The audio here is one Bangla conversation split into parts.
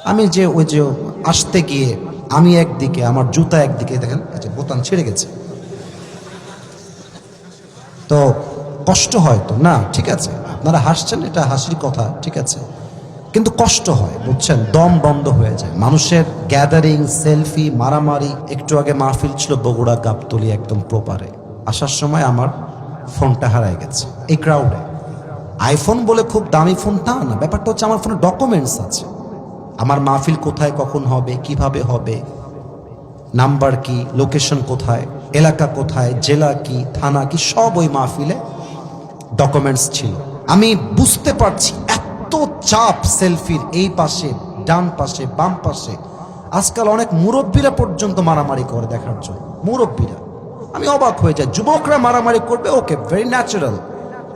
আমি যে ওই যে আসতে গিয়ে আমি একদিকে, আমার জুতা একদিকে, দেখেন বোতাম ছিঁড়ে গেছে, তো কষ্ট হয় তো না? ঠিক আছে, আপনারা হাসছেন, এটা হাসির কথা, ঠিক আছে, কিন্তু কষ্ট হয়, বুঝছেন, দম বন্ধ হয়ে যায় মানুষের। গ্যাদারিং, সেলফি, মারামারি। একটু আগে মাহফিল ছিল বগুড়া গাবতলী, একদম প্রপারে। আসার সময় আমার ফোনটা হারায় গেছে এই ক্রাউডে। আইফোন বলে খুব দামি ফোন তা না, ব্যাপারটা হচ্ছে আমার ফোনে ডকুমেন্টস আছে, আমার মাহফিল কোথায় কখন হবে, কিভাবে হবে, নাম্বার কি, লোকেশন কোথায়, এলাকা কোথায়, জেলা কি, থানা কি, সব ওই মাহফিলে ডকুমেন্টস ছিল। আমি বুঝতে পারছি এত চাপ সেলফির, এই পাশে, ডান পাশে, বাম পাশে। আজকাল অনেক মুরব্বীরা পর্যন্ত মারামারি করে দেখার জন্য, মুরব্বীরা। আমি অবাক হয়ে যাই, যুবকরা মারামারি করবে, ওকে, ভেরি ন্যাচারাল,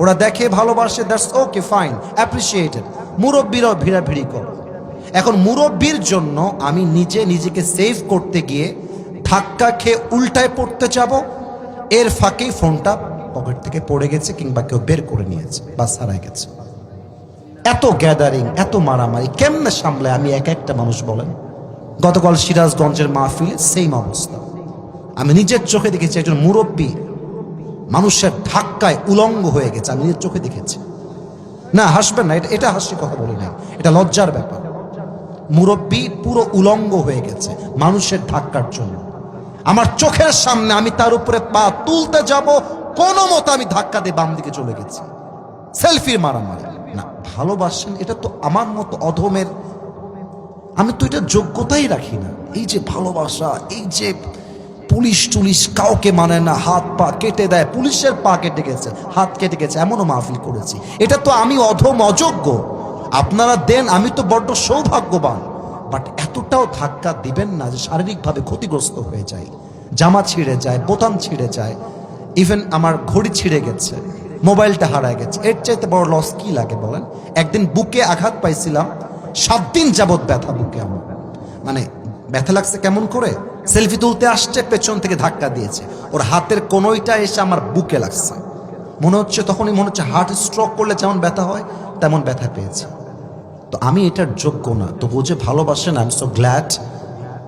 ওরা দেখে ভালোবাসে, দ্যাটস ওকে, ফাইন, অ্যাপ্রিসিয়েটেড। মুরব্বীরাও ভিড়াভিড়ি করে। এখন মুরব্বীর জন্য আমি নিজেকে সেভ করতে গিয়ে ধাক্কা খেয়ে উল্টায় পড়তে যাব, এর ফাঁকেই ফোনটা পকেট থেকে পড়ে গেছে, কিংবা কেউ বের করে নিয়েছে, বাস হারায় গেছে। এত গ্যাদারিং, এত মারামারি কেমনে সামলায় আমি এক একটা মানুষ, বলেন? গতকাল সিরাজগঞ্জের মাহফিলে সেম অবস্থা। আমি নিজের চোখে দেখেছি একজন মুরব্বী মানুষের ধাক্কায় উলঙ্গ হয়ে গেছে, আমি নিজের চোখে দেখেছি। না, হাসবেন না, এটা হাসির কথা বলি না, এটা লজ্জার ব্যাপার। মুরব্বী পুরো উলঙ্গ হয়ে গেছে মানুষের ধাক্কার জন্য, আমার চোখের সামনে। আমি তার উপরে পা তুলতে যাব, কোনো মতো আমি ধাক্কা দিয়ে বাম দিকে চলে গেছি। সেলফির মারামারি না, ভালোবাসেন, এটা তো আমার মতো অধমের, আমি তো এটা যোগ্যতাই রাখি না। এই যে ভালোবাসা, এই যে পুলিশ টুলিশ কাউকে মানে না, হাত পা কেটে দেয়, পুলিশের পা কেটে গেছে, হাত কেটে গেছে, এমনও মাহফিল করেছি। এটা তো আমি অধম, অযোগ্য, আপনারা দেন, আমি তো বড্ড সৌভাগ্যবান। বাট এতটাও ধাক্কা দিবেন না যে শারীরিকভাবে ক্ষতিগ্রস্ত হয়ে যায়, জামা ছিঁড়ে যায়, বোতাম ছিঁড়ে যায়, ইভেন আমার ঘড়ি ছিঁড়ে গেছে, মোবাইলটা হারায় গেছে। এর চাইতে বড় লস কি লাগে বলেন? একদিন বুকে আঘাত পাইছিলাম, 7 দিন যাবৎ ব্যথা বুকে আমার। মানে ব্যথা লাগছে কেমন করে? সেলফি তুলতে আসছে, পেছন থেকে ধাক্কা দিয়েছে, ওর হাতের কোনোইটা এসে আমার বুকে লাগছে, মনে হচ্ছে, তখনই মনে হচ্ছে হার্ট স্ট্রোক করলে যেমন ব্যথা হয় তেমন ব্যথা পেয়েছে। তো আমি এটার যোগ্য না, তবু যে ভালোবাসেন, I am so glad,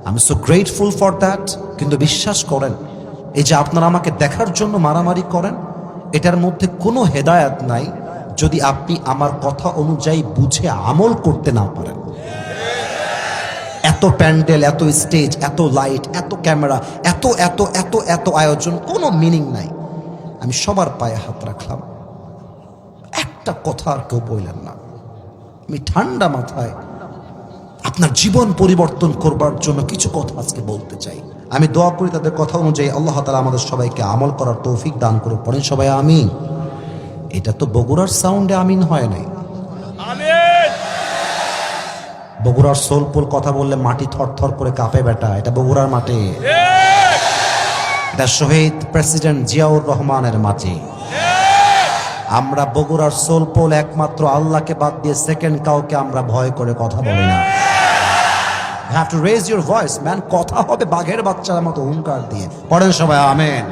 I am so grateful for that. কিন্তু বিশ্বাস করেন, এই যে আপনারা আমাকে দেখার জন্য মারামারি করেন, এটার মধ্যে কোনো হেদায়েত নাই যদি আপনি আমার কথা অনুযায়ী বুঝে আমল করতে না পারেন। এত প্যান্ডেল, এত স্টেজ, এত লাইট, এত ক্যামেরা, এত এত এত এত আয়োজন, কোনো মিনিং নাই। আমি সবার পায়ে হাত রাখলাম, একটা কথা আর কেউ বললেন না। আমি ঠান্ডা মাথায় আপনার জীবন পরিবর্তন করবার জন্য কিছু কথা আজকে বলতে চাই। আমি দোয়া করি তাদের কথা অনুযায়ী আল্লাহ তাআলা আমাদের সবাইকে আমল করার তৌফিক দান করে। পড়েন সবাই আমিন। এটা তো বগুড়ার সাউন্ডে আমিন হয় নাই, বগুড়ার সোলপুর কথা বললে মাটি থরথর করে কাঁপে বেটা, এটা বগুড়ার মাটি, এটা শহীদ প্রেসিডেন্ট জিয়াউর রহমানের মাটি। আমরা বগুড়ার সোলপোল একমাত্র আল্লাহকে বাদ দিয়ে সেকেন্ড কাউকে আমরা ভয় করে কথা বলি না। You have to raise your voice, man. কথা হবে বাঘের বাচ্চার মতো হুঙ্কার দিয়ে। পড়েন সবাই আমেন।